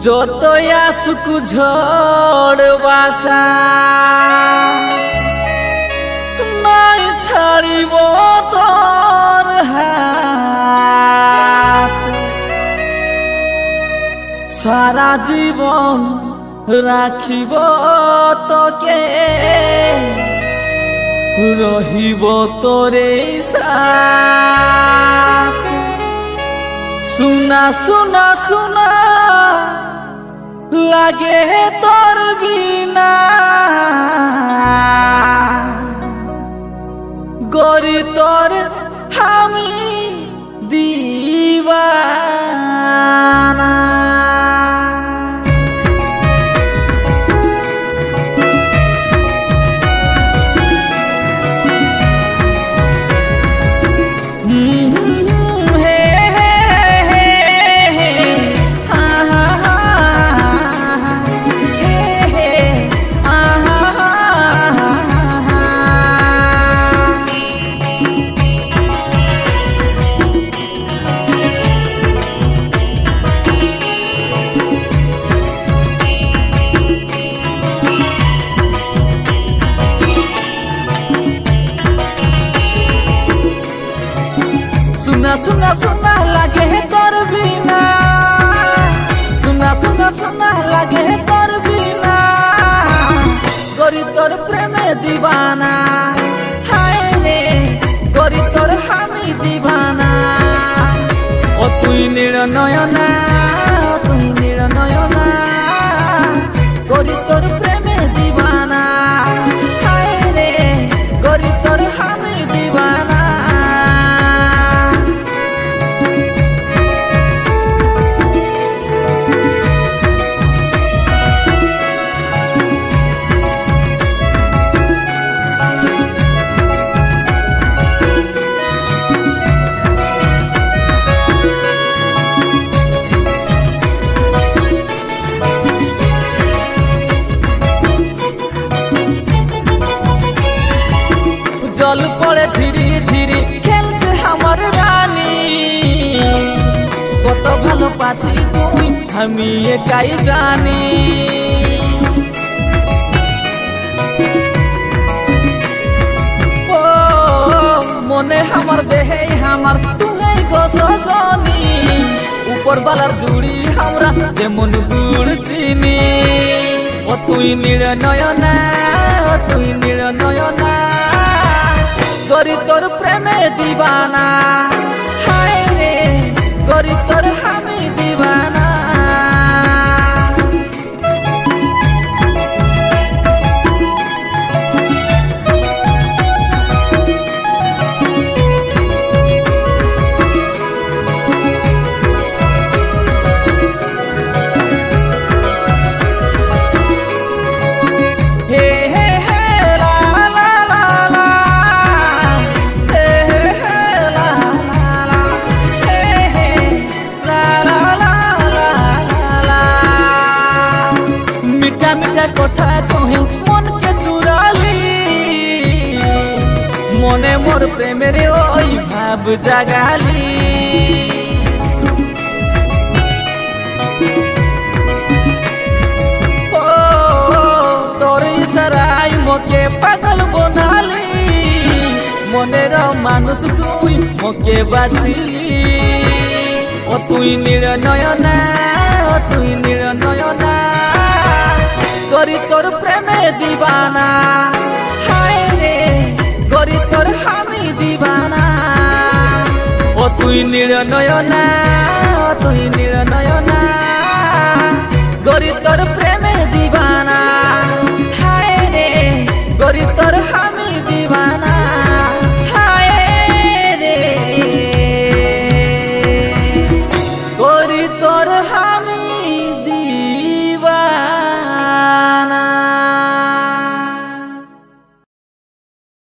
যতই আসুক ঝড় বাসা নাই ছাড়িব তোর হাত। সারা জীবন রাখিব তোকে, রহিব তোরে সাথ। सुना सुना सुना लागे तोर बिना, गोरी तोर हामी दीवाना। सुना सुना सुना लागे है तोर बिना, सुना सुना सुना लागे है तोर बिना, गोरी तोर प्रेमे दीवाना। हाय रे गोरी तोर हामी दीवाना। ओ तुई नील नयना, ओ तुई नील नयना, गोरी तोर प्रेमे दीवाना। हाय रे गोरी तोर हामी दीवाना। জল পড়ে ঝিরি ঝিরি খেলছে আমার রানী, কত ভালো পাচ্ছি তুই আমি একাই জানি। ও মনে আমার দেহে আমার তুই গো সজনী, উপর বালার জুড়ি আমরা যেমন গুড় চিনি। ও তুই নীল নয়না, ও তুই নীল নয়না, गोरी तोर प्रेमे दीवाना। हाय रे गोरी तोर हामी दीवाना। কথা কহে মন কে চুরালি, মনে মোর প্রেমের ওই ভাব জাগালি। ও তোর ইশারায় মোকে পাগল বনালি, মনের মানুষ তুই মোকে বাঁচিলি। ও তুই নীল নয়না, ও তুই নীল নয়না, गोरी तोर प्रेमे दीवाना। हाय रे गोरी तोर हामी दीवाना। ओ तुई नील नयना, ओ तुई नील नयना, गोरी तोर